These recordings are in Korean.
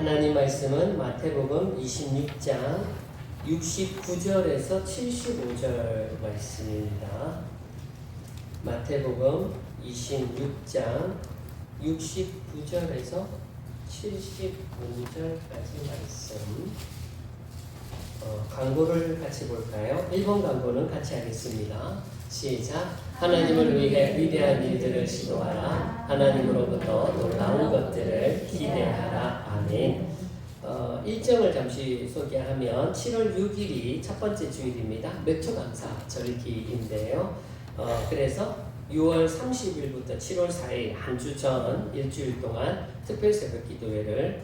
하나님 말씀은 마태복음 26장 69절에서 75절 말씀입니다. 마태복음 26장 69절에서 75절까지 말씀. 광고를 같이 볼까요? 1번 광고는 같이 하겠습니다. 시작. 하나님을 위해 위대한 일들을 시도하라. 하나님으로부터 놀라운 것들을 기대하라. 아멘. 일정을 잠시 소개하면 7월 6일이 첫 번째 주일입니다. 맥주감사 절기인데요. 그래서 6월 30일부터 7월 4일 한 주 전 일주일 동안 특별 새벽 기도회를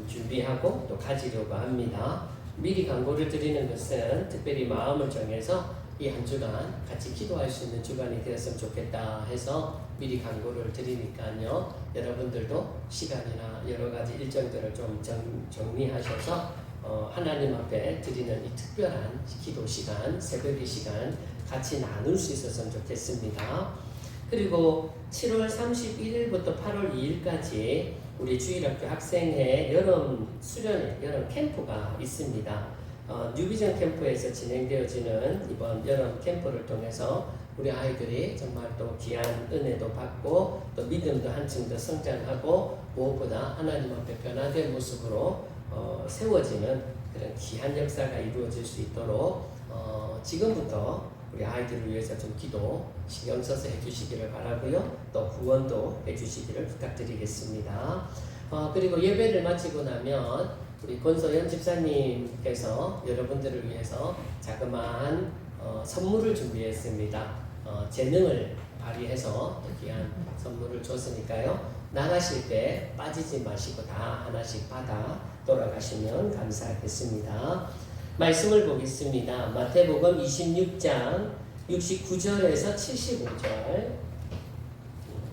준비하고 또 가지려고 합니다. 미리 광고를 드리는 것은 특별히 마음을 정해서 이 한 주간 같이 기도할 수 있는 주간이 되었으면 좋겠다 해서 미리 광고를 드리니까요. 여러분들도 시간이나 여러 가지 일정들을 좀 정리하셔서 하나님 앞에 드리는 이 특별한 기도 시간, 새벽의 시간 같이 나눌 수 있었으면 좋겠습니다. 그리고 7월 31일부터 8월 2일까지 우리 주일학교 학생회 여름 수련회, 여름 캠프가 있습니다. 뉴비전 캠프에서 진행되어지는 이번 여름 캠프를 통해서 우리 아이들이 정말 또 귀한 은혜도 받고 또 믿음도 한층 더 성장하고 무엇보다 하나님 앞에 변화된 모습으로 세워지는 그런 귀한 역사가 이루어질 수 있도록 지금부터 우리 아이들을 위해서 좀 기도 신경 써서 해주시기를 바라고요. 또 후원도 해주시기를 부탁드리겠습니다. 그리고 예배를 마치고 나면 우리 권소연 집사님께서 여러분들을 위해서 자그마한 선물을 준비했습니다. 재능을 발휘해서 귀한 선물을 줬으니까요. 나가실 때 빠지지 마시고 다 하나씩 받아 돌아가시면 감사하겠습니다. 말씀을 보겠습니다. 마태복음 26장 69절에서 75절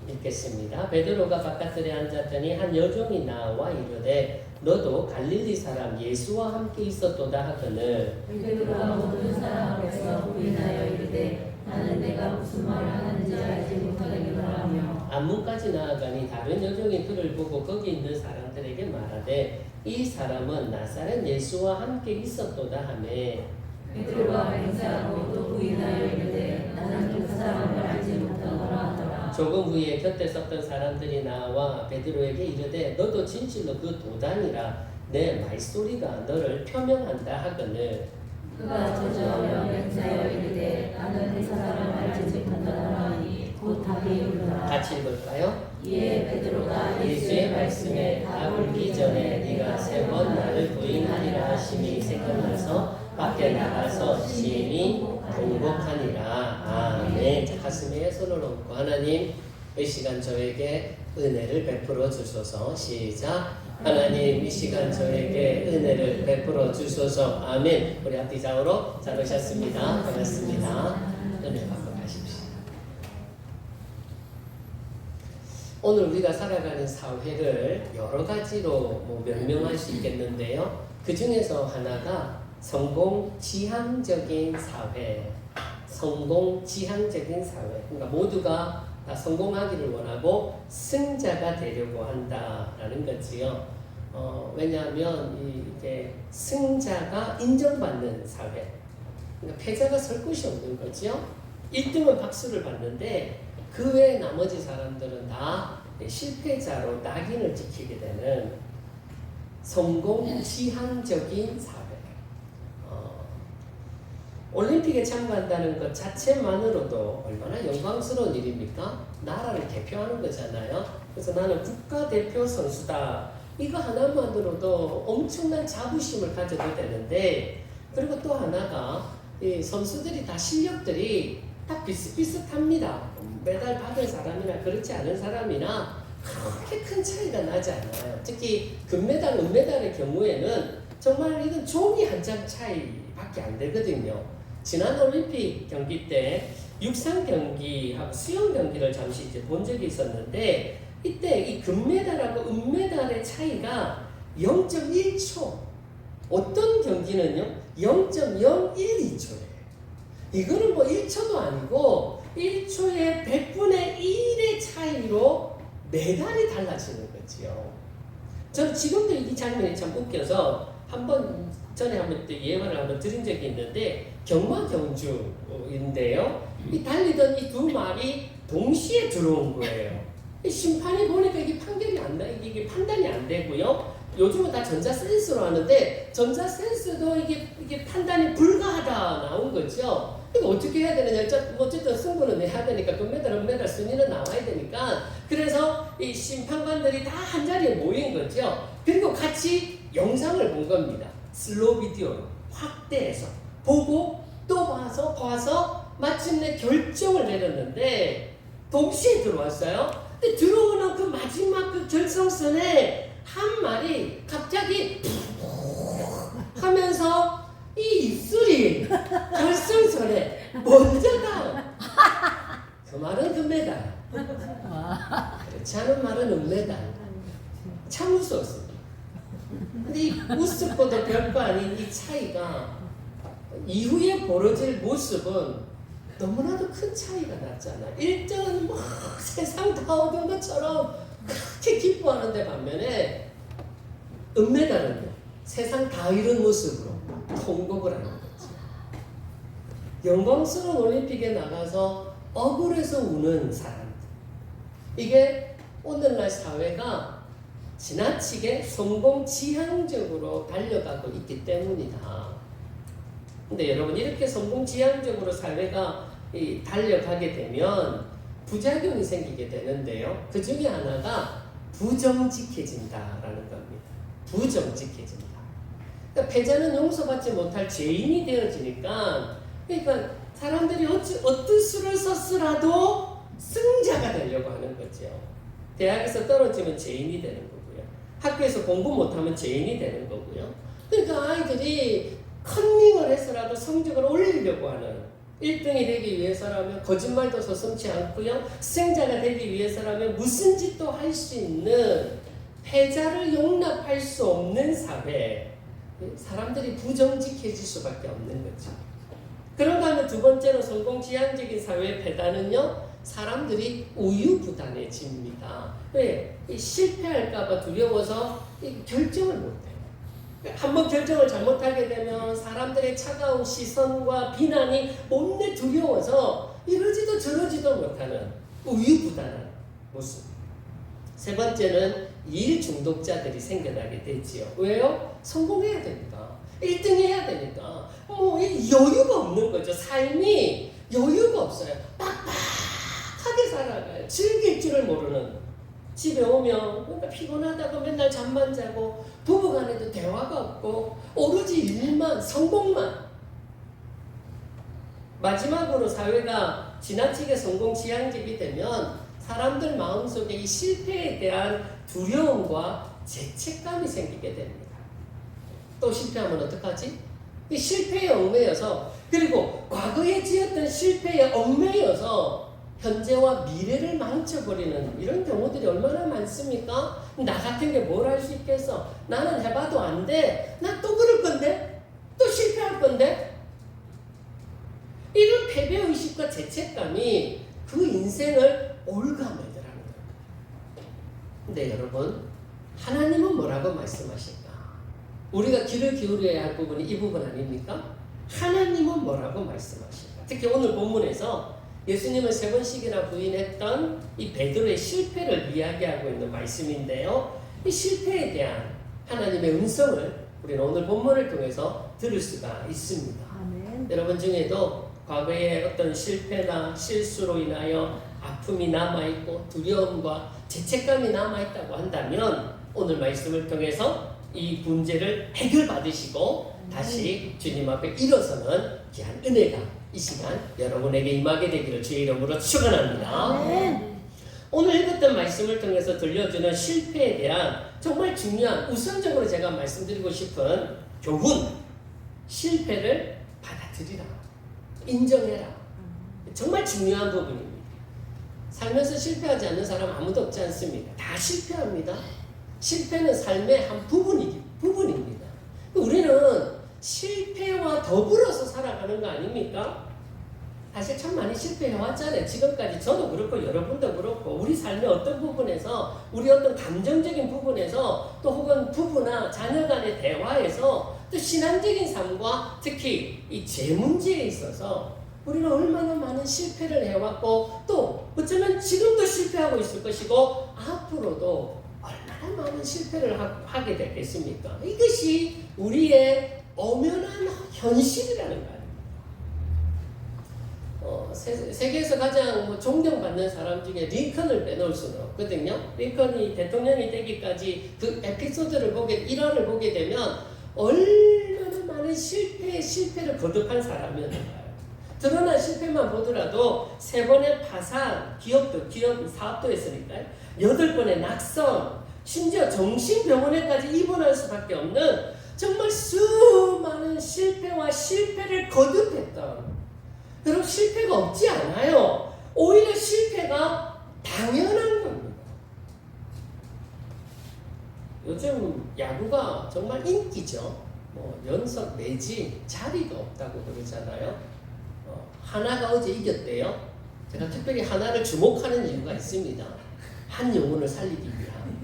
읽겠습니다. 베드로가 바깥들에 앉았더니 한 여종이 나와 이르되 너도 갈릴리 사람 예수와 함께 있었도다 하거늘 베드로가 모든 사람 앞에서 부인하여 이르되 나는 내가 무슨 말을 하는지 알지 못하기를 하며 안문까지 나아가니 다른 여종이 그를 보고 거기 있는 사람들에게 말하되 이 사람은 나사렛 예수와 함께 있었도다 하매 베드로가 맹세하고 또 부인하여 이르되 나는 그 사람을 알지 못하노라 하더라. 조금 후에 곁에 섰던 사람들이 나와 베드로에게 이르되 너도 진실로 그 도단이라 내 말소리가 너를 표명한다 하거늘 그가 저주하며 맹세하여 이르되 나는 그 사람을 알지 못하노라 하니 곧 답이 이르더라. 같이 읽을까요? 이에 베드로가 예수의 말씀에 답을기 전에 네가 세 번 나를 부인하리라 하심이 생각나서 밖에 나가서 심히 공복하니라. 아멘. 가슴에 손을 얹고 하나님 이 시간 저에게 은혜를 베풀어 주소서. 시작. 하나님 이 시간 저에게 은혜를 베풀어 주소서. 아멘. 우리 앞뒤 좌우로 잘 오셨습니다. 반갑습니다. 은혜 받고 가십시오. 오늘 우리가 살아가는 사회를 여러 가지로 명명할 수 있겠는데요. 그 중에서 하나가 성공지향적인 사회. 성공지향적인 사회. 그러니까 모두가 다 성공하기를 원하고 승자가 되려고 한다라는 거지요. 왜냐하면 이게 승자가 인정받는 사회. 그러니까 패자가 설 곳이 없는 거지요. 1등은 박수를 받는데 그 외 나머지 사람들은 다 실패자로 낙인을 찍히게 되는 성공지향적인 사회. 올림픽에 참가한다는 것 자체만으로도 얼마나 영광스러운 일입니까? 나라를 대표하는 거잖아요. 그래서 나는 국가대표 선수다. 이거 하나만으로도 엄청난 자부심을 가져도 되는데, 그리고 또 하나가 이 선수들이 다 실력들이 다 비슷비슷합니다. 메달 받은 사람이나 그렇지 않은 사람이나 그렇게 큰 차이가 나지 않아요. 특히 금메달, 은메달의 경우에는 정말 이건 종이 한 장 차이밖에 안 되거든요. 지난 올림픽 경기 때 육상 경기하고 수영 경기를 잠시 이제 본 적이 있었는데 이때 이 금메달하고 은메달의 차이가 0.1초. 어떤 경기는요 0.012초예요. 이거는 뭐 1초도 아니고 1초에 100분의 1의 차이로 메달이 달라지는 거지요. 저는 지금도 이 장면이 참 웃겨서 전에 한번 예화를 한번 드린 적이 있는데 경마 경주인데요. 이 달리던 이 두 말이 동시에 들어온 거예요. 이 심판이 보니까 이게 이게 판단이 안 되고요. 요즘은 다 전자센서로 하는데 전자센서도 이게 판단이 불가하다 나온 거죠. 그러니까 어떻게 해야 되느냐. 어쨌든 승부는 내야 되니까 금메달 순위는 나와야 되니까 그래서 이 심판관들이 다 한 자리에 모인 거죠. 그리고 같이 영상을 본 겁니다. 슬로우 비디오로 확대해서 보고 또 봐서 마침내 결정을 내렸는데 동시에 들어왔어요. 근데 들어오는 그 마지막 그 결승선에 한 말이 갑자기 하면서 이 입술이 결승선에 먼저 닿아. 그 말은 금메달. 그렇지 않은 말은 은메달. 참 웃었습니다. 근데 이 웃었고도 별거 아닌 이 차이가 이후에 벌어질 모습은 너무나도 큰 차이가 났잖아. 1등은 막 세상 다 얻은 것처럼 그렇게 기뻐하는데 반면에 은메달은요, 세상 다 잃은 모습으로 통곡을 하는 거지. 영광스러운 올림픽에 나가서 억울해서 우는 사람들. 이게 오늘날 사회가 지나치게 성공 지향적으로 달려가고 있기 때문이다. 근데 여러분, 이렇게 성공 지향적으로 사회가 달려가게 되면 부작용이 생기게 되는데요. 그 중에 하나가 부정직해진다라는 겁니다. 부정직해진다. 그러니까 패자는 용서받지 못할 죄인이 되어지니까, 그러니까 사람들이 어떤 수를 썼으라도 승자가 되려고 하는 거죠. 대학에서 떨어지면 죄인이 되는 거고요. 학교에서 공부 못하면 죄인이 되는 거고요. 그러니까 아이들이 컨닝을 해서라도 성적을 올리려고 하는, 1등이 되기 위해서라면 거짓말도 서슴지 않고요. 승자가 되기 위해서라면 무슨 짓도 할 수 있는, 패자를 용납할 수 없는 사회, 사람들이 부정직해질 수밖에 없는 거죠. 그런가 하면 두 번째로 성공 지향적인 사회의 패단은요, 사람들이 우유부단해집니다. 왜? 실패할까봐 두려워서 결정을 못해요. 한번 결정을 잘못하게 되면 사람들의 차가운 시선과 비난이 몸내 두려워서 이러지도 저러지도 못하는 우유부단한 모습. 세 번째는 일 중독자들이 생겨나게 되지요. 왜요? 성공해야 되니까. 1등 해야 되니까. 여유가 없는 거죠. 삶이 여유가 없어요. 빡빡하게 살아가요. 즐길 줄을 모르는. 집에 오면 그러니까 피곤하다고 맨날 잠만 자고, 부부간에도 대화가 없고 오로지 일만, 성공만. 마지막으로 사회가 지나치게 성공 지향적이 되면 사람들 마음속에 이 실패에 대한 두려움과 죄책감이 생기게 됩니다. 또 실패하면 어떡하지? 이 실패에 얽매여서, 그리고 과거에 지었던 실패에 얽매여서 현재와 미래를 망쳐버리는 이런 경우들이 얼마나 많습니까? 나 같은 게 뭘 할 수 있겠어? 나는 해봐도 안 돼. 나 또 그럴 건데? 또 실패할 건데? 이런 패배의식과 죄책감이 그 인생을 올가매더라는 거예요. 근데 여러분, 하나님은 뭐라고 말씀하실까? 우리가 귀를 기울여야 할 부분이 이 부분 아닙니까? 하나님은 뭐라고 말씀하실까? 특히 오늘 본문에서 예수님을 3번씩이나 부인했던 이 베드로의 실패를 이야기하고 있는 말씀인데요. 이 실패에 대한 하나님의 음성을 우리는 오늘 본문을 통해서 들을 수가 있습니다. 아멘. 여러분 중에도 과거의 어떤 실패나 실수로 인하여 아픔이 남아있고 두려움과 죄책감이 남아있다고 한다면 오늘 말씀을 통해서 이 문제를 해결받으시고 다시 주님 앞에 일어서는 귀한 은혜가 이 시간 여러분에게 임하게 되기를 주의 이름으로 축원합니다. 오늘 읽었던 말씀을 통해서 들려주는 실패에 대한 정말 중요한, 우선적으로 제가 말씀드리고 싶은 교훈, 실패를 받아들이라, 인정해라. 정말 중요한 부분입니다. 살면서 실패하지 않는 사람 아무도 없지 않습니다. 다 실패합니다. 실패는 삶의 한 부분입니다. 우리는 실패와 더불어서 살아가는 거 아닙니까? 사실 참 많이 실패해왔잖아요. 지금까지 저도 그렇고 여러분도 그렇고 우리 삶의 어떤 부분에서 우리 어떤 감정적인 부분에서 또 혹은 부부나 자녀 간의 대화에서 또 신앙적인 삶과 특히 이 죄 문제에 있어서 우리는 얼마나 많은 실패를 해왔고 또 어쩌면 지금도 실패하고 있을 것이고 앞으로도 얼마나 많은 실패를 하게 되겠습니까? 이것이 우리의 엄연한 현실이라는 거예요. 세계에서 가장 존경받는 사람 중에 링컨을 빼놓을 수는 없거든요. 링컨이 대통령이 되기까지 그 에피소드를 일화를 보게 되면 얼마나 많은 실패를 거듭한 사람이었는가요. 드러난 실패만 보더라도 3번의 파산, 기업 사업도 했으니까요. 8번의 낙선, 심지어 정신병원에까지 입원할 수밖에 없는 정말 수많은 실패를 거듭했던, 그럼 실패가 없지 않아요. 오히려 실패가 당연한 겁니다. 요즘 야구가 정말 인기죠. 연석 매진 자리가 없다고 그러잖아요. 하나가 어제 이겼대요. 제가 특별히 하나를 주목하는 이유가 있습니다. 한 영혼을 살리기 위한.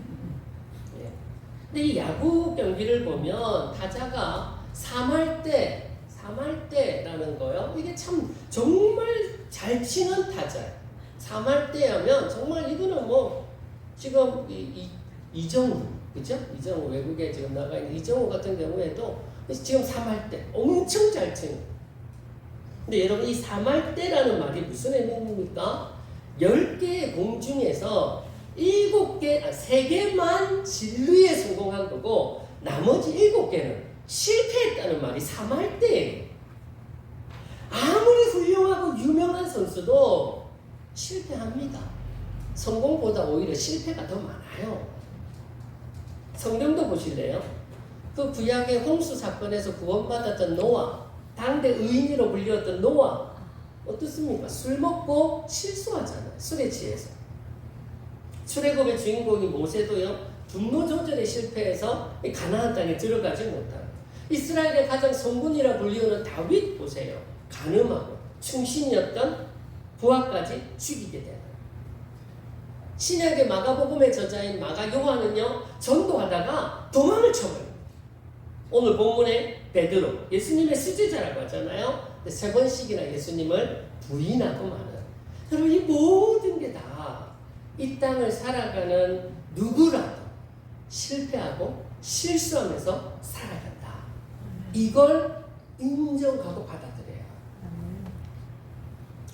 예. 근데 이 야구 경기를 보면 타자가 3할 때라는 거요. 이게 참 정말 잘 치는 타자예요. 3할 때 하면 정말 이거는 지금 이정우, 그죠? 이정우 외국에 지금 나가 있는 이정우 같은 경우에도 지금 3할 때 엄청 잘 치는. 근데 여러분 이 3할 때라는 말이 무슨 의미입니까? 10개의 공 중에서 3개만 진루에 성공한 거고 나머지 7개는 실패했다는 말이 3할 때예요. 아무리 훌륭하고 유명한 선수도 실패합니다. 성공보다 오히려 실패가 더 많아요. 성경도 보실래요? 그 구약의 홍수 사건에서 구원받았던 노아, 당대 의인으로 불렸던 노아 어떻습니까? 술 먹고 실수하잖아요. 술에 취해서. 출애굽의 주인공이 모세도요. 분노 조절에 실패해서 가나안 땅에 들어가지 못하고, 이스라엘의 가장 성군이라 불리우는 다윗 보세요. 간음하고 충신이었던 부하까지 죽이게 돼요. 신약의 마가복음의 저자인 마가 요한은요. 전도하다가 도망을 쳐버려요. 오늘 본문에 베드로, 예수님의 수제자라고 하잖아요. 3번씩이나 예수님을 부인하고 마는. 여러분 이 모든 게 다 이 땅을 살아가는 누구라도 실패하고 실수하면서 살아간다. 이걸 인정하고 받아들여요.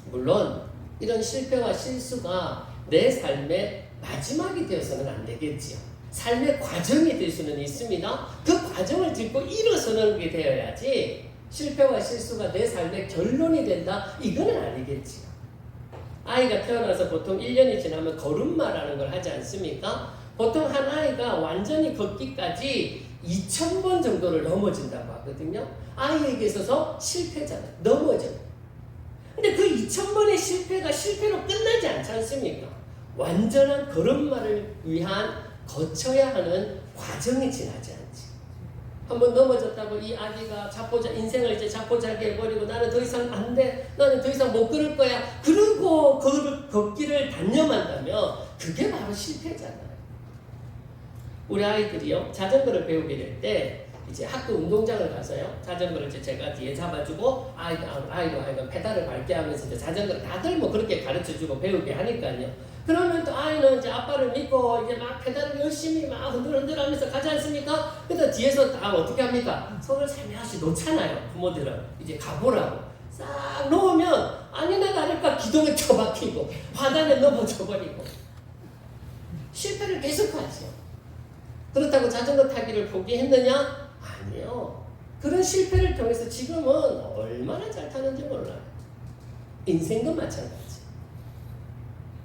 물론 이런 실패와 실수가 내 삶의 마지막이 되어서는 안 되겠지요. 삶의 과정이 될 수는 있습니다. 그 과정을 딛고 일어서는 게 되어야지 실패와 실수가 내 삶의 결론이 된다? 이거는 아니겠지요. 아이가 태어나서 보통 1년이 지나면 걸음마라는 걸 하지 않습니까? 보통 한 아이가 완전히 걷기까지 2000번 정도를 넘어진다고 하거든요. 아이에게 있어서 실패잖아요. 넘어져요. 근데 그 2000번의 실패가 실패로 끝나지 않지 않습니까? 완전한 걸음마를 위한 거쳐야 하는 과정이 지나지 않지. 한번 넘어졌다고 이 아기가 인생을 이제 자포자기 해버리고 나는 더 이상 안 돼, 나는 더 이상 못 걸을 거야, 그러고 걷기를 단념한다면 그게 바로 실패잖아요. 우리 아이들이요, 자전거를 배우게 될 때 이제 학교 운동장을 가서요, 자전거를 이제 제가 뒤에 잡아주고 아이가 페달을 밟게 하면서 이제 자전거를 다들 그렇게 가르쳐주고 배우게 하니까요. 그러면 또 아이는 이제 아빠를 믿고 이제 막 페달을 열심히 막 흔들흔들하면서 가지 않습니까? 근데 뒤에서 다 어떻게 합니까? 손을 살며시 놓잖아요. 부모들은 이제 가보라고 싹 놓으면 아니나 다를까 기둥에 처박히고 화단에 넘어져 버리고 실패를 계속하죠. 그렇다고 자전거 타기를 포기했느냐? 아니요. 그런 실패를 통해서 지금은 얼마나 잘 타는지 몰라요. 인생도 마찬가지.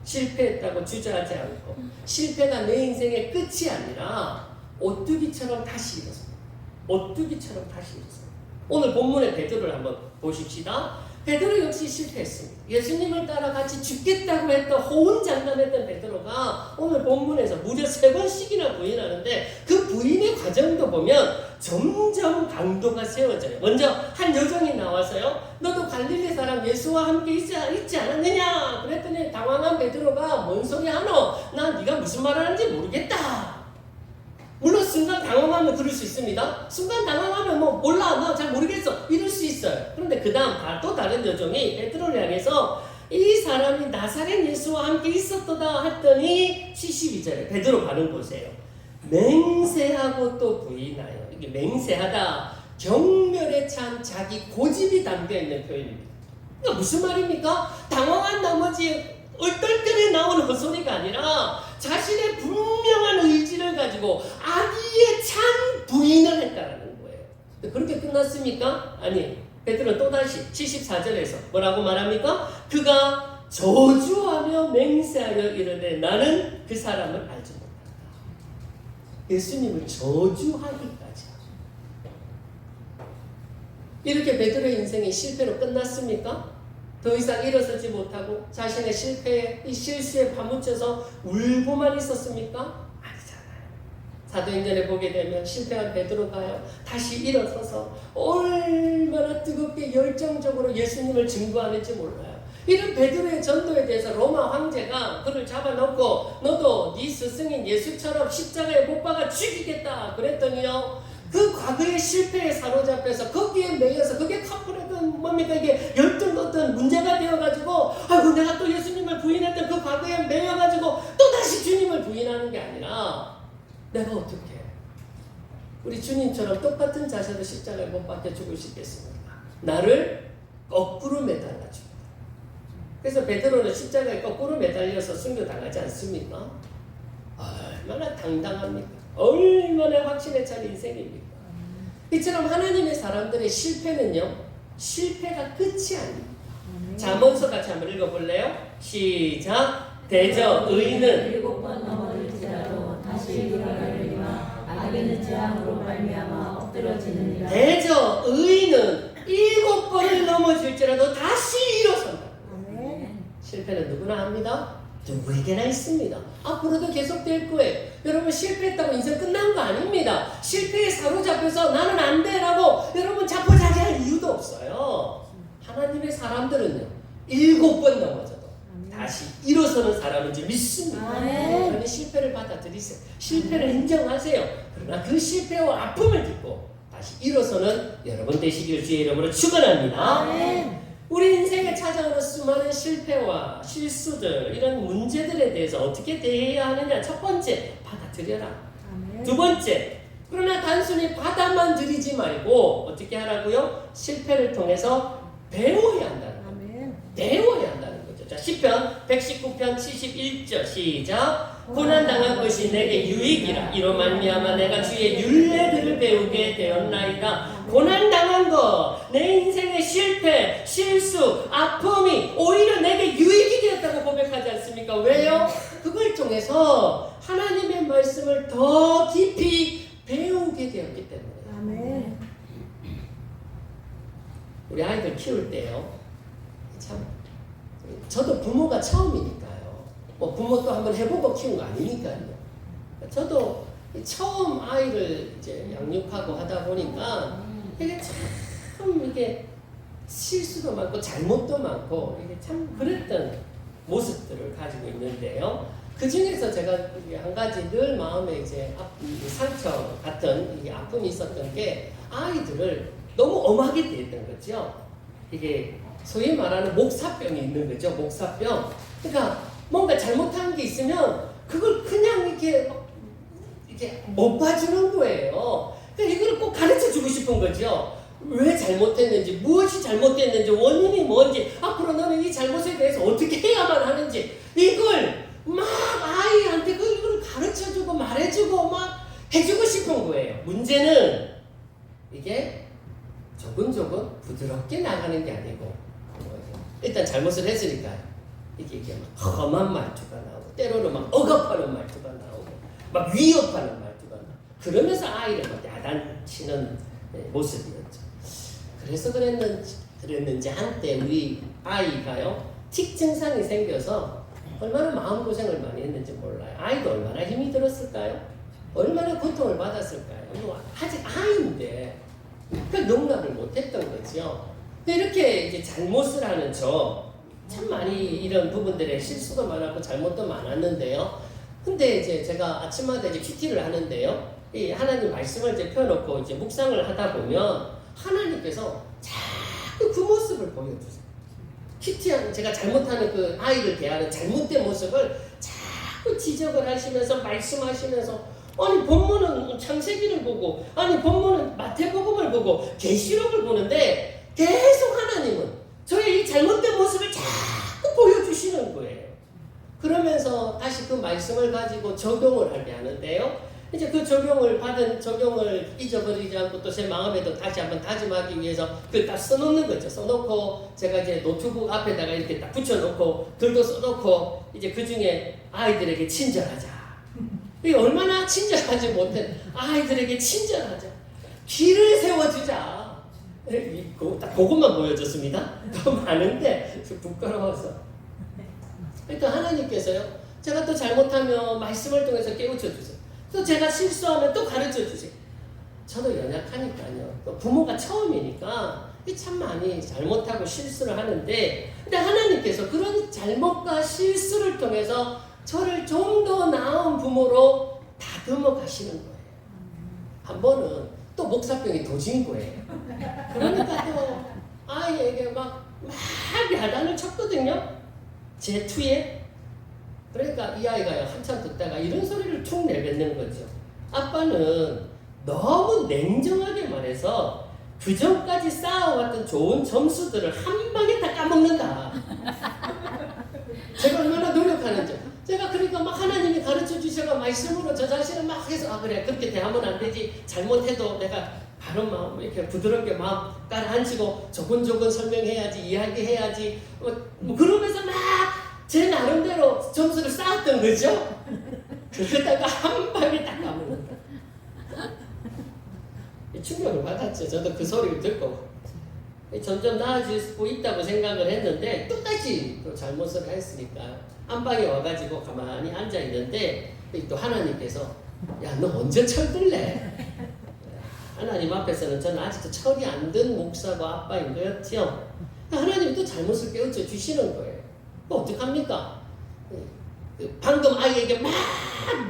실패했다고 주저하지 않고 실패가 내 인생의 끝이 아니라 오뚜기처럼 다시 일어섭니다. 오뚜기처럼 다시 일어섭니다. 오늘 본문의 베드로를 한번 보십시다. 베드로 역시 실패했습니다. 예수님을 따라 같이 죽겠다고 했던 호언장담했던 베드로가 오늘 본문에서 무려 3번씩이나 부인하는데 그 부인의 과정도 보면 점점 강도가 세워져요. 먼저 한 여종이 나와서요. 너도 갈릴리 사람 예수와 함께 있지 않았느냐? 그랬더니 당황한 베드로가 뭔 소리 하노? 난 네가 무슨 말 하는지 모르겠다. 물론 순간 당황하면 그럴 수 있습니다. 순간 당황하면 뭐 몰라 나 잘 모르겠어 이럴 수 있어요. 그런데 그 다음 또 다른 여종이 베드로를 향해서 이 사람이 나사렛 예수와 함께 있었도다 했더니 72절에 베드로 반응 보세요. 맹세하고 또 부인하여. 이게 맹세하다 경멸에 찬 자기 고집이 담겨있는 표현입니다. 그러니까 무슨 말입니까? 당황한 나머지 얼떨결에 나오는 헛소리가 아니라 자신의 분명한 의지를 가지고 악의에 찬 부인을 했다는 거예요. 그렇게 끝났습니까? 아니, 베드로는 또다시 74절에서 뭐라고 말합니까? 그가 저주하며 맹세하여 이르되 나는 그 사람을 알지 못한다. 예수님을 저주하기까지. 이렇게 베드로의 인생이 실패로 끝났습니까? 더 이상 일어서지 못하고 자신의 실패에 이 실수에 파묻혀서 울고만 있었습니까? 아니잖아요. 사도행전에 보게 되면 실패한 베드로가요 다시 일어서서 얼마나 뜨겁게 열정적으로 예수님을 증거하는지 몰라요. 이런 베드로의 전도에 대해서 로마 황제가 그를 잡아놓고 너도 네 스승인 예수처럼 십자가에 못 박아 죽이겠다 그랬더니요 그 과거의 실패에 사로잡혀서 거기에 매여서 그게 카프레든 뭡니까 이게 열등 어떤 문제가 되어가지고 아이고 내가 또 예수님을 부인했던 그 과거에 매여가지고 또다시 주님을 부인하는 게 아니라 내가 어떻게 우리 주님처럼 똑같은 자세로 십자가에 못 박혀 죽을 수 있겠습니까? 나를 거꾸로 매달아 줍니다. 그래서 베드로는 십자가에 거꾸로 매달려서 순교당하지 않습니까? 얼마나 당당합니까? 얼마나 확신에 찬 인생입니까? 이처럼 하나님의 사람들의 실패는요 실패가 끝이 아닙니다. 잠언서 같이 한번 읽어볼래요? 시작. 대저 의인은 7번 넘어질지라도 다시 일어나려니와 악인의 재앙으로 말미암아 엎드러지느니라. 대저 의인은 7번을 넘어질지라도 다시 일어선다. 실패는 누구나 합니다. 누구에게나 있습니다. 앞으로도 계속될 거예요. 여러분 실패했다고 인생 끝난 거 아닙니다. 실패에 사로잡혀서 나는 안 돼라고 여러분 자포자기할 이유도 없어요. 하나님의 사람들은요 7번 넘어져도 다시 일어서는 사람인지 믿습니다. 그러니 실패를 받아들이세요. 실패를 인정하세요. 그러나 그 실패와 아픔을 딛고 다시 일어서는 여러분 되시길 주의 이름으로 축원합니다. 우리 인생에 찾아오는 수많은 실패와 실수들 이런 문제들에 대해서 어떻게 대해야 하느냐. 첫 번째, 받아들여라. 두 번째, 그러나 단순히 받아만 들이지 말고 어떻게 하라고요? 실패를 통해서 배워야 한다는 거예요. 배워야 한다는 거죠. 자, 시편 119편 71절 시작. 고난당한 것이 내게 유익이라 이로 말미암아 내가 주의 율례들을 배우게 되었나이다. 고난당한 것, 내 인생의 실패, 실수, 아픔이 오히려 내게 유익이 되었다고 고백하지 않습니까? 왜요? 그걸 통해서 하나님의 말씀을 더 깊이 배우게 되었기 때문에. 우리 아이들 키울 때요, 참 저도 부모가 처음이니까요. 뭐 부모도 한번 해보고 키운 거 아니니까요. 저도 처음 아이를 이제 양육하고 하다 보니까 이게 참 이게 실수도 많고 잘못도 많고 이게 참 그랬던 모습들을 가지고 있는데요. 그 중에서 제가 한 가지 늘 마음에 이제 상처 같은 이 아픔이 있었던 게 아이들을 너무 엄하게 대했던 거죠. 이게 소위 말하는 목사병이 있는 거죠. 목사병. 그러니까 뭔가 잘못한 게 있으면 그걸 그냥 이렇게 못 봐주는 거예요. 그러니까 이걸 꼭 가르쳐 주고 싶은 거죠. 왜 잘못했는지, 무엇이 잘못됐는지, 원인이 뭔지, 앞으로 너는 이 잘못에 대해서 어떻게 해야만 하는지, 이걸 막 아이한테 이걸 가르쳐 주고 말해주고 막 해주고 싶은 거예요. 문제는 이게 조금 부드럽게 나가는 게 아니고, 일단 잘못을 했으니까요. 이게 막 험한 말투가 나오고, 때로는 막 억압하는 말투가 나오고, 막 위협하는 말투가 나오고, 그러면서 아이를 막 야단치는 모습이었죠. 그래서 그랬는지 그랬는지 한때 우리 아이가요 틱 증상이 생겨서 얼마나 마음고생을 많이 했는지 몰라요. 아이도 얼마나 힘이 들었을까요? 얼마나 고통을 받았을까요? 이거 아직 아이인데 그 용납을 못했던 거죠. 근데 이렇게 이제 잘못을 하는 참 많이 이런 부분들에 실수도 많았고 잘못도 많았는데요. 근데 이제 제가 아침마다 이제 큐티를 하는데요. 이 하나님 말씀을 이제 펴놓고 이제 묵상을 하다 보면 하나님께서 자꾸 그 모습을 보여주세요. 큐티하는 제가 잘못하는 그 아이를 대하는 잘못된 모습을 자꾸 지적을 하시면서 말씀하시면서 아니 본문은 창세기를 보고 아니 본문은 마태복음을 보고 계시록을 보는데 계속 하나님은 저의 이 잘못된 모습을 자꾸 보여주시는 거예요. 그러면서 다시 그 말씀을 가지고 적용을 하게 하는데요. 이제 그 적용을 잊어버리지 않고 또 제 마음에도 다시 한번 다짐하기 위해서 그걸 딱 써놓는 거죠. 써놓고 제가 이제 노트북 앞에다가 이렇게 딱 붙여놓고 글도 써놓고 이제 그 중에 아이들에게 친절하자. 이게 얼마나 친절하지 못해. 아이들에게 친절하자. 길을 세워주자. 딱 그것만 보여줬습니다. 더 많은데 부끄러워서. 그러니까 하나님께서요. 제가 또 잘못하면 말씀을 통해서 깨우쳐 주세요. 또 제가 실수하면 또 가르쳐 주세요. 저도 연약하니까요. 또 부모가 처음이니까 참 많이 잘못하고 실수를 하는데 근데 하나님께서 그런 잘못과 실수를 통해서 저를 좀 더 나은 부모로 다듬어 가시는 거예요. 한 번은 또 목사병이 도진 거예요. 그러니까 또 아이에게 막 야단을 쳤거든요. 제 투에. 그러니까 이 아이가 한참 듣다가 이런 소리를 툭 내뱉는 거죠. 아빠는 너무 냉정하게 말해서 그전까지 쌓아왔던 좋은 점수들을 한 방에 다 까먹는다. 제가 얼마나 노력하는지. 제가 그러니까 막 하나님이 가르쳐 주셔가 말씀으로 저 자신을 막 해서 그래 그렇게 대하면 안 되지. 잘못해도 내가 바로 마음 이렇게 부드럽게 마음 깔아앉히고 조근조근 설명해야지 이야기해야지 뭐 그러면서 막 제 나름대로 점수를 쌓았던 거죠. 그러다가 한 방에 딱 까먹는다. 충격을 받았죠. 저도 그 소리를 듣고 점점 나아질 수 있다고 생각을 했는데 똑같이 또 잘못을 했으니까 안방에 와가지고 가만히 앉아 있는데 또 하나님께서 야 너 언제 철들래? 하나님 앞에서는 저는 아직도 철이 안 든 목사고 아빠인 거였죠. 하나님이 또 잘못을 깨우쳐 주시는 거예요. 어떡합니까? 방금 아이에게 막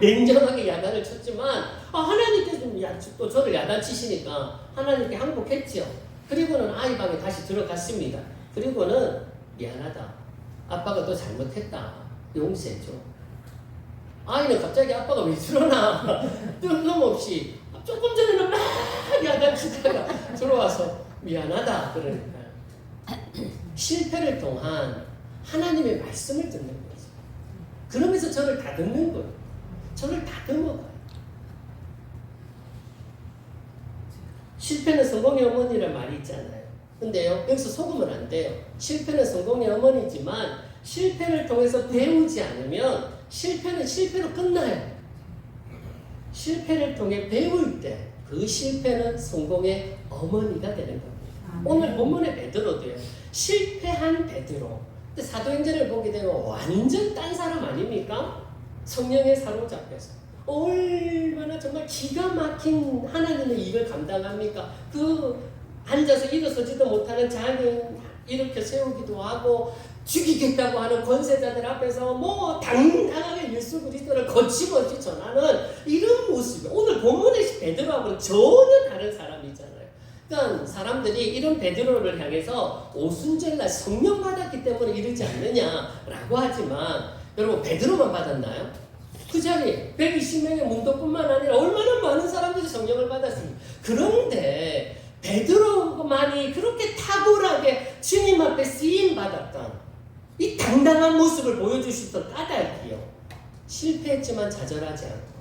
냉정하게 야단을 쳤지만 하나님께서 또 저를 야단치시니까 하나님께 항복했죠. 그리고는 아이 방에 다시 들어갔습니다. 그리고는 미안하다. 아빠가 또 잘못했다. 용서해줘. 아이는 갑자기 아빠가 왜 저러나 뜬금없이 조금 전에는 막 야단치다가 들어와서 미안하다. 그러니까 실패를 통한 하나님의 말씀을 듣는 거죠. 그러면서 저를 다듬는 거예요. 저를 다듬어가요. 실패는 성공의 어머니란 말이 있잖아요. 근데요, 여기서 속으면 안 돼요. 실패는 성공의 어머니지만 실패를 통해서 배우지 않으면 실패는 실패로 끝나요. 실패를 통해 배울 때 그 실패는 성공의 어머니가 되는 겁니다. 오늘 본문의 베드로도요. 실패한 베드로. 사도행전을 보게 되면 완전 딴 사람 아닙니까? 성령에 사로잡혀서 얼마나 정말 기가 막힌 하나님의 일을 감당합니까? 그 앉아서 일어서지도 못하는 자는 이렇게 세우기도 하고 죽이겠다고 하는 권세자들 앞에서 뭐 당당하게 예수 그리스도를 거침없이 전하는 이런 모습이 오늘 본문의 베드로하고는 전혀 다른 사람이잖아요. 그러니까 사람들이 이런 베드로를 향해서 오순절날 성령 받았기 때문에 이러지 않느냐라고 하지만 여러분 베드로만 받았나요? 그 자리에 120명의 문도뿐만 아니라 얼마나 많은 사람들이 성령을 받았습니까? 그런데 베드로만이 그렇게 탁월하게 주님 앞에 쓰임받았던 이 당당한 모습을 보여주셨던 까닭이요. 실패했지만 좌절하지 않고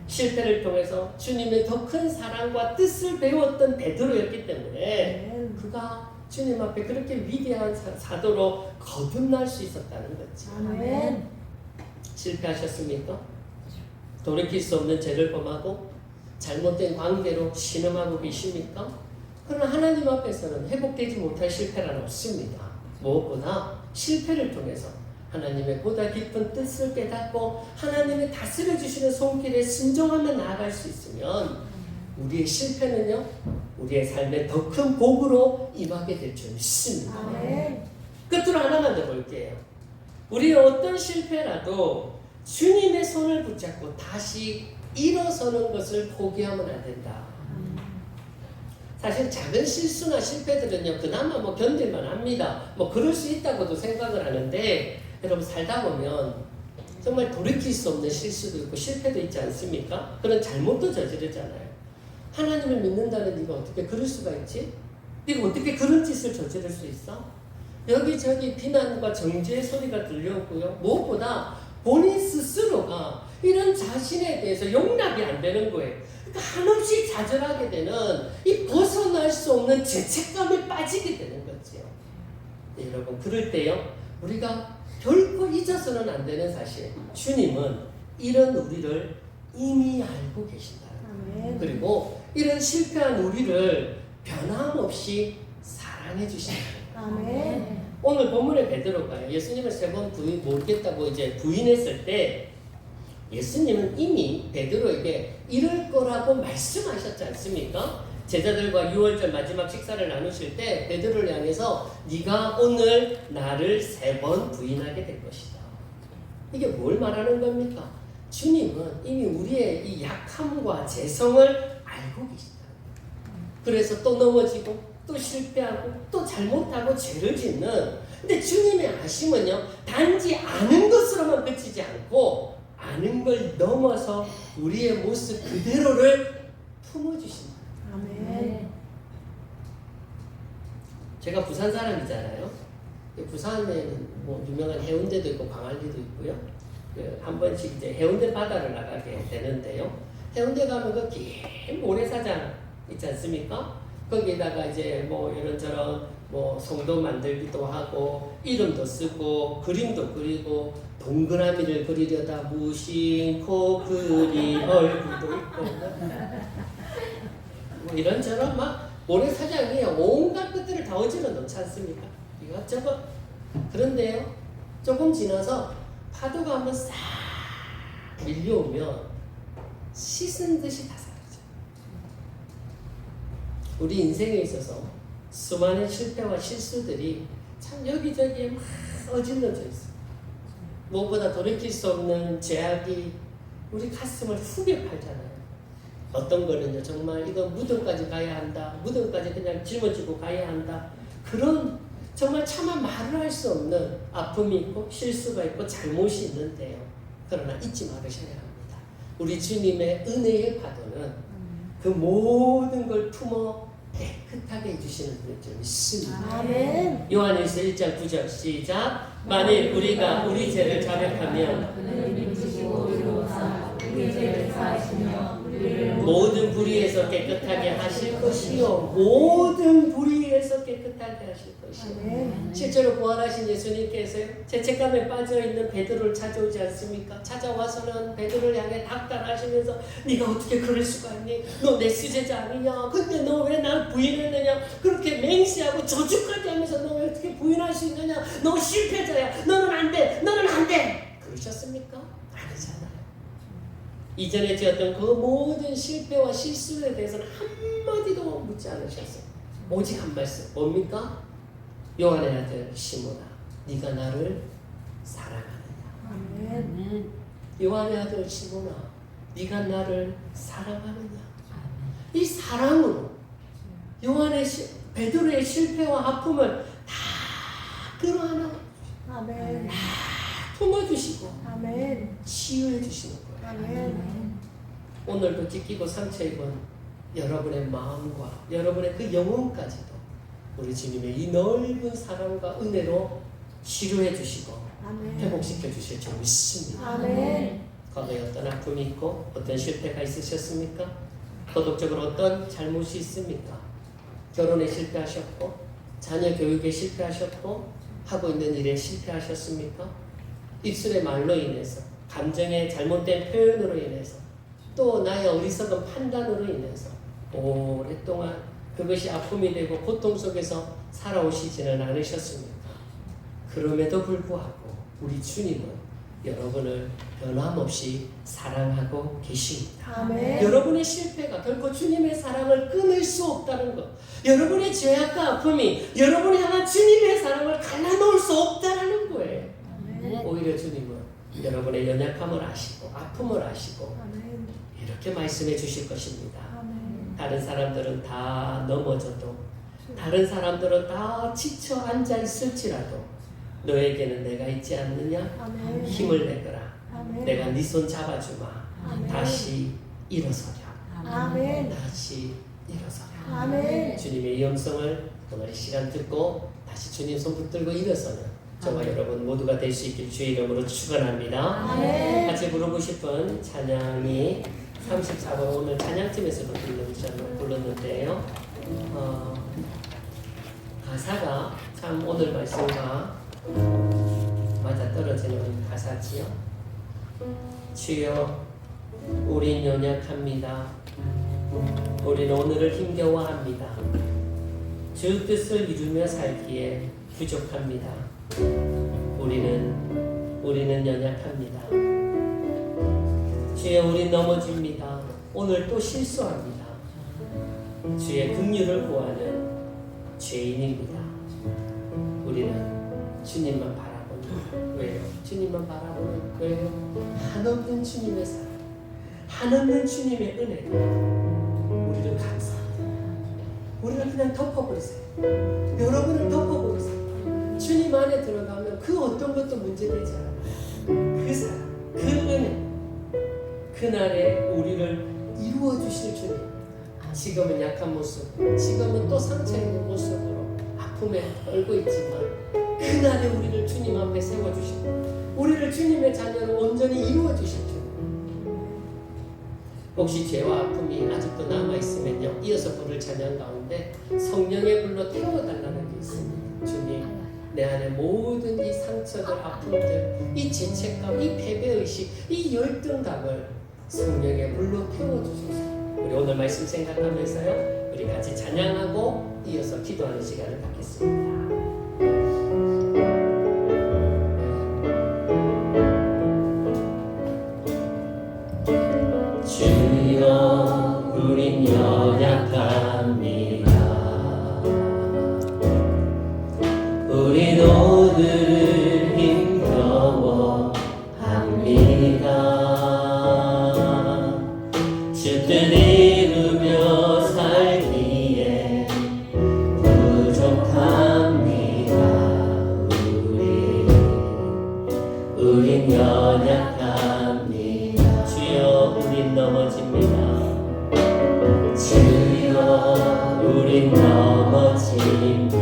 실패를 통해서 주님의 더 큰 사랑과 뜻을 배웠던 베드로였기 때문에 그가 주님 앞에 그렇게 위대한 사도로 거듭날 수 있었다는 거죠. 아멘. 실패하셨습니까? 돌이킬 수 없는 죄를 범하고 잘못된 관계로 신음하고 계십니까? 그러나 하나님 앞에서는 회복되지 못할 실패란 없습니다. 무엇보다 실패를 통해서 하나님의 보다 깊은 뜻을 깨닫고 하나님의 다스려 주시는 손길에 순종하며 나아갈 수 있으면 우리의 실패는요, 우리의 삶에 더 큰 복으로 임하게 될 줄 믿습니다. 끝으로 하나만 더 볼게요. 우리의 어떤 실패라도 주님의 손을 붙잡고 다시 일어서는 것을 포기하면 안 된다. 사실 작은 실수나 실패들은요, 그나마 뭐 견딜만 합니다. 뭐 그럴 수 있다고도 생각을 하는데, 여러분 살다 보면 정말 돌이킬 수 없는 실수도 있고 실패도 있지 않습니까? 그런 잘못도 저지르잖아요. 하나님을 믿는다는 네가 어떻게 그럴 수가 있지? 네가 어떻게 그런 짓을 저지를 수 있어? 여기저기 비난과 정죄의 소리가 들려오고요. 무엇보다 본인 스스로가 이런 자신에 대해서 용납이 안 되는 거예요. 그러니까 한없이 좌절하게 되는 이 벗어날 수 없는 죄책감에 빠지게 되는 거죠. 네, 여러분 그럴 때요, 우리가 결코 잊어서는 안 되는 사실, 주님은 이런 우리를 이미 알고 계신다. 그리고 이런 실패한 우리를 변함없이 사랑해 주신다. 오늘 본문의 베드로가 예수님을 3번 모르겠다고 이제 부인했을 때, 예수님은 이미 베드로에게 이럴 거라고 말씀하셨지 않습니까? 제자들과 6월절 마지막 식사를 나누실 때 베드로를 향해서 네가 오늘 나를 3번 부인하게 될 것이다. 이게 뭘 말하는 겁니까? 주님은 이미 우리의 이 약함과 재성을 알고 계시다. 그래서 또 넘어지고 또 실패하고 또 잘못하고 죄를 짓는, 근데 주님의 아심은요, 단지 아는 것으로만 그치지 않고 아는 걸 넘어서 우리의 모습 그대로를 품어주신다. 제가 부산 사람이잖아요. 부산에는 뭐 유명한 해운대도 있고 광안리도 있고요. 한 번씩 이제 해운대 바다를 나가게 되는데요. 해운대 가면 그 긴 모래사장 있지 않습니까? 거기에다가 이제 뭐 이런저런 뭐 송도 만들기도 하고 이름도 쓰고 그림도 그리고 동그라미를 그리려다 무심코 그리 얼굴도 있고 뭐 이런저런 막 모래사장이 온갖 것들을 다 어지러 놓지 않습니까? 이것저것. 그런데요, 조금 지나서 파도가 한번 싹 밀려오면 씻은 듯이 다 사라져요. 우리 인생에 있어서 수많은 실패와 실수들이 참 여기저기에 막 어질러져 있어요. 무엇보다 돌이킬 수 없는 죄악이 우리 가슴을 후벼 팔잖아요. 어떤 거는요, 정말 이거 무덤까지 가야 한다, 무덤까지 그냥 짊어지고 가야 한다, 그런 정말 차마 말을 할 수 없는 아픔이 있고 실수가 있고 잘못이 있는데요. 그러나 잊지 말으셔야 합니다. 우리 주님의 은혜의 파도는 그 모든 걸 품어 깨끗하게 해주시는 분일 줄 믿습니다. 아멘. 요한일서 1장 9절 시작. 만일 우리가 우리 죄를 자백하면 모든 불의에서 깨끗하게 하실 것이요, 모든 불의에서 깨끗하게 하실 것이요. 실제로 부활하신 예수님께서요, 죄책감에 빠져있는 베드로를 찾아오지 않습니까? 찾아와서는 베드로를 향해 닥달하시면서 네가 어떻게 그럴 수가 있니? 너 내 수제자 아니냐? 근데 너 왜 날 부인했느냐? 그렇게 맹세하고 저주까지 하면서 너 왜 어떻게 부인할 수 있느냐? 너 실패자야. 너는 안 돼. 너는 안 돼. 그러셨습니까? 아니잖아요. 이전에 지었던 그 모든 실패와 실수에 대해서는 한마디도 묻지 않으셨어요. 오직 한 말씀. 뭡니까? 요한의 아들 시몬아, 네가 나를 사랑하느냐? 아멘. 요한의 아들 시몬아, 네가 나를 사랑하느냐? 이 사랑으로 요한의 베드로의 실패와 아픔을 다 끌어안아 아멘. 품어주시고 아멘. 치유해 주시는 거예요. 아멘. 오늘도 찢기고 상처 입은 여러분의 마음과 여러분의 그 영혼까지도 우리 주님의 이 넓은 사랑과 은혜로 치료해 주시고 아멘. 회복시켜 주실 줄 믿습니다. 아멘. 과거에 어떤 아픔이 있고 어떤 실패가 있으셨습니까? 도덕적으로 어떤 잘못이 있습니까? 결혼에 실패하셨고 자녀 교육에 실패하셨고 하고 있는 일에 실패하셨습니까? 입술의 말로 인해서, 감정의 잘못된 표현으로 인해서, 또 나의 어리석은 판단으로 인해서 오랫동안 그것이 아픔이 되고 고통 속에서 살아오시지는 않으셨습니까? 그럼에도 불구하고 우리 주님은 여러분을 변함없이 사랑하고 계십니다. 아멘. 여러분의 실패가 결코 주님의 사랑을 끊을 수 없다는 것, 여러분의 죄악과 아픔이 여러분이 향한 주님의 사랑을 갈라놓을 수 없다는 거예요. 아멘. 오히려 주님은 여러분의 연약함을 아시고 아픔을 아시고 아멘. 이렇게 말씀해 주실 것입니다. 아멘. 다른 사람들은 다 넘어져도, 다른 사람들은 다 지쳐 앉아 있을지라도 너에게는 내가 있지 않느냐? 아멘. 힘을 내거라. 아멘. 내가 네 손 잡아주마. 아멘. 다시 일어서랴. 아멘. 다시 일어서랴. 아멘. 주님의 이 음성을 오늘 이 시간 듣고 다시 주님 손 붙들고 일어서는 저와 여러분 모두가 될 수 있길 주의 이름으로 축원합니다. 아멘. 같이 부르고 싶은 찬양이 34번 오늘 찬양팀에서도 불렀는데요. 가사가 참 오늘 말씀과 맞아떨어지는 가사지요. 주여, 우린 연약합니다. 우린 오늘을 힘겨워합니다. 주 뜻을 이루며 살기에 부족합니다. 우리는 연약합니다. 주여, 우린 넘어집니다. 오늘 또 실수합니다. 주의 긍휼을 구하는 죄인입니다. 우리는 주님만 바라보는, 왜요? 주님만 바라보는, 왜요? 한없는 주님의 사랑, 한없는 주님의 은혜, 우리를 감사합니다. 우리를 그냥 덮어버리세요. 여러분을 덮어버리세요. 주님 안에 들어가면 그 어떤 것도 문제되지 않아요. 그 사랑, 그 은혜, 그날에 우리를 이루어주실 주님. 지금은 약한 모습, 지금은 또 상처 있는 모습으로 아픔에 떨고 있지만 그날에 우리를 주님 앞에 세워주시고 우리를 주님의 자녀로 온전히 이루어주실 주님. 혹시 죄와 아픔이 아직도 남아있으면요, 이어서 부를 찬양 가운데 성령의 불로 태워달라는 게 있습니다. 주님, 내 안에 모든 이 상처들, 아픔들, 이 죄책감, 이 패배의식, 이 열등감을 성령의 불로 태워주소서. 우리 오늘 말씀 생각하면서요, 우리 같이 찬양하고 이어서 기도하는 시간을 갖겠습니다. 주여, 우린 연약합니다. 우린 오늘을 힘겨워합니다. 주 뜻 이루며 살기에 부족합니다. 우린 연약합니다. 주여, 우린 넘어집니다. 주여, 우린 넘어집니다.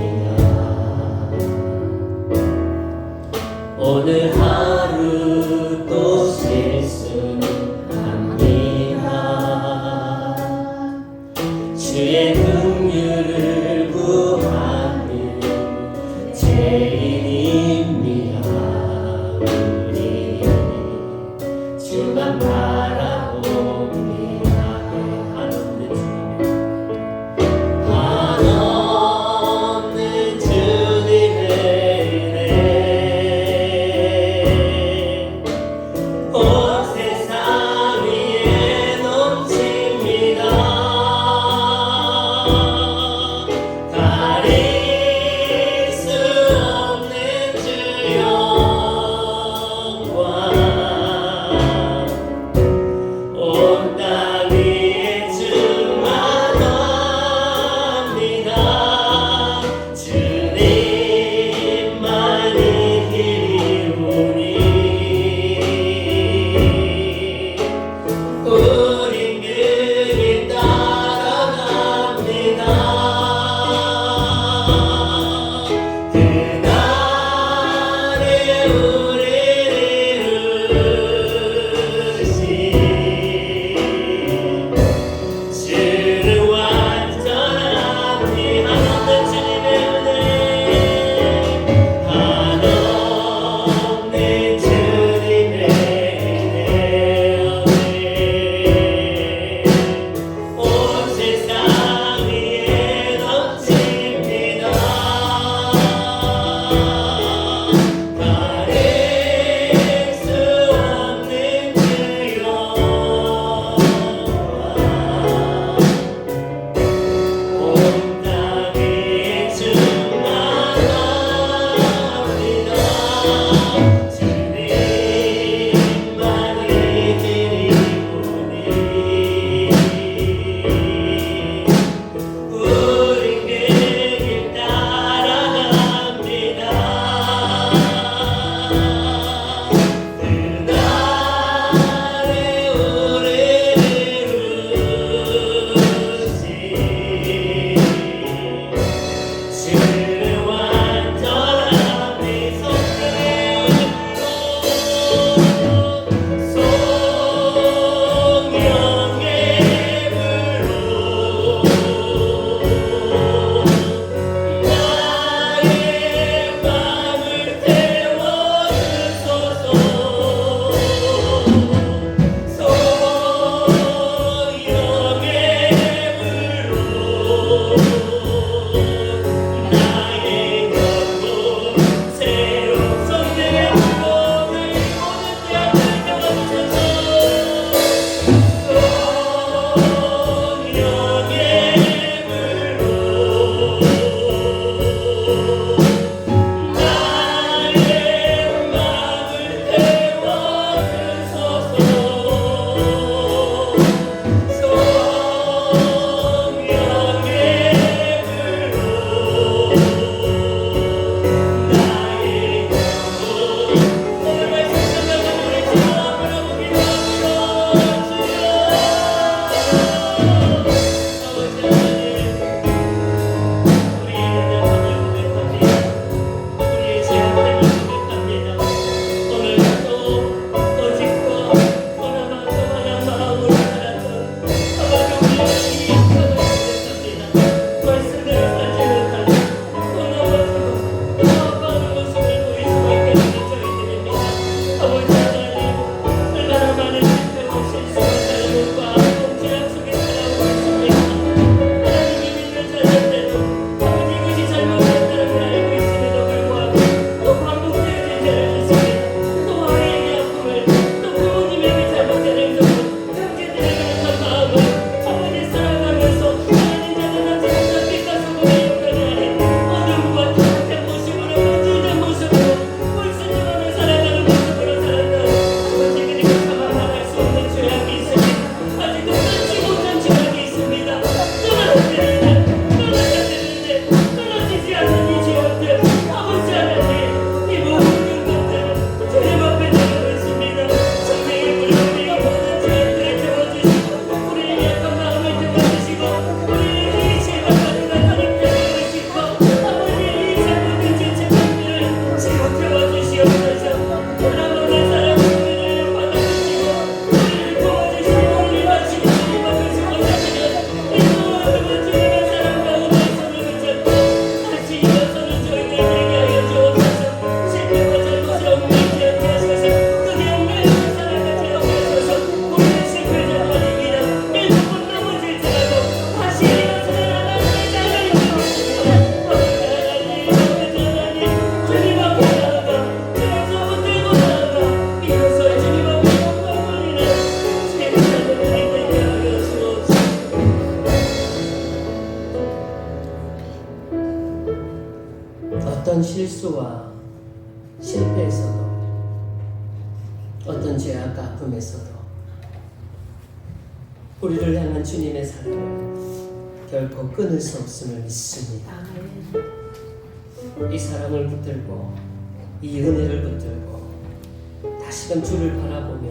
오늘 하루 또 실수합니다. 주의 긍휼을 구하는 죄인입니다. 우리 주만 바라봅니다. 한없는 주님의 은혜 온 세상 위에 넘칩니다. 가릴 수 없는 주 영광 어떤 죄악과 아픔에서도 우리를 향한 주님의 사랑을 결코 끊을 수 없음을 믿습니다. 이 사랑을 붙들고 이 은혜를 붙들고 다시금 주를 바라보며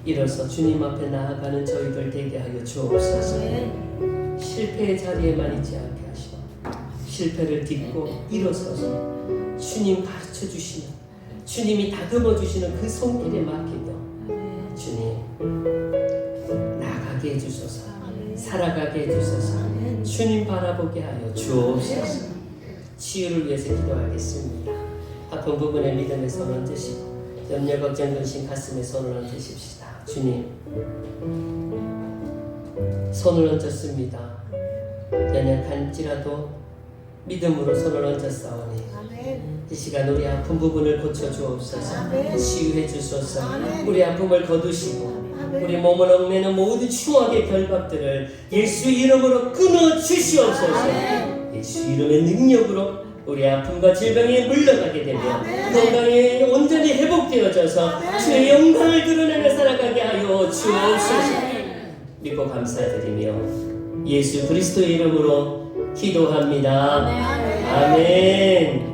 일어서 주님 앞에 나아가는 저희들 되게 하여 주옵소서. 실패의 자리에만 있지 않게 하시고 실패를 딛고 일어서서 주님 가르쳐 주시는, 주님이 다듬어 주시는 그 손길에 맡기며 주님 나가게 해주소서. 살아가게 해주소서. 주님 바라보게 하여 주옵소서. 치유를 위해서 기도하겠습니다. 아픈 부분에 믿음의 손을 얹으시고 염려 걱정 근심 가슴에 손을 얹으십시다. 주님 손을 얹었습니다. 연약한지라도 믿음으로 손을 얹었사오니 이 시간 우리 아픈 부분을 고쳐주옵소서. 치유해 주소서. 우리 아픔을 거두시고 우리 몸을 얽매는 모든 추악의 결박들을 예수 이름으로 끊어 주시옵소서. 예수 이름의 능력으로 우리 아픔과 질병이 물러가게 되며 건강이 온전히 회복되어져서 주의 영광을 드러내며 살아가게 하여 주옵소서. 믿고 감사드리며 예수 그리스도의 이름으로 기도합니다. 아멘.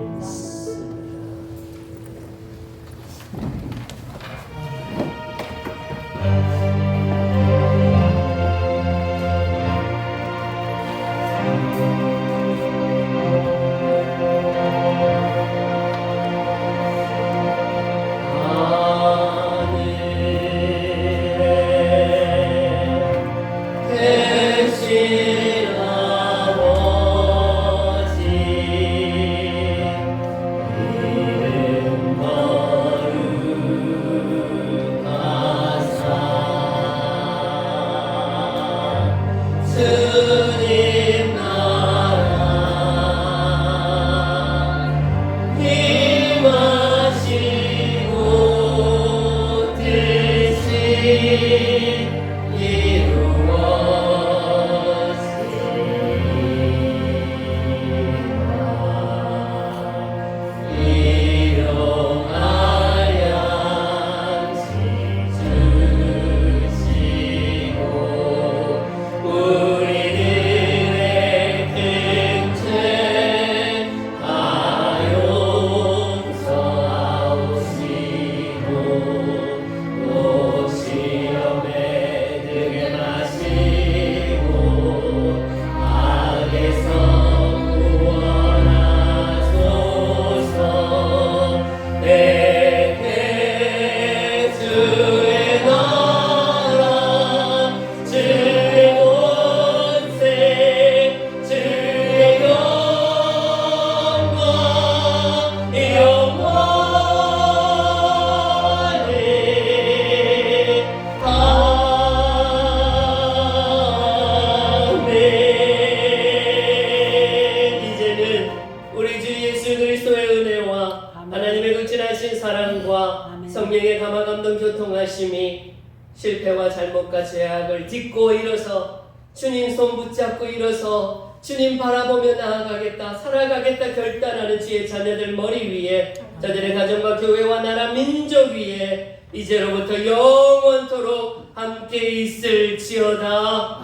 성령의 감화 감동 교통하심이 실패와 잘못과 죄악을 딛고 일어서 주님 손 붙잡고 일어서 주님 바라보며 나아가겠다, 살아가겠다 결단하는 주의 자녀들 머리 위에, 저들의 가정과 교회와 나라 민족 위에 이제로부터 영원토록 함께 있을지어다.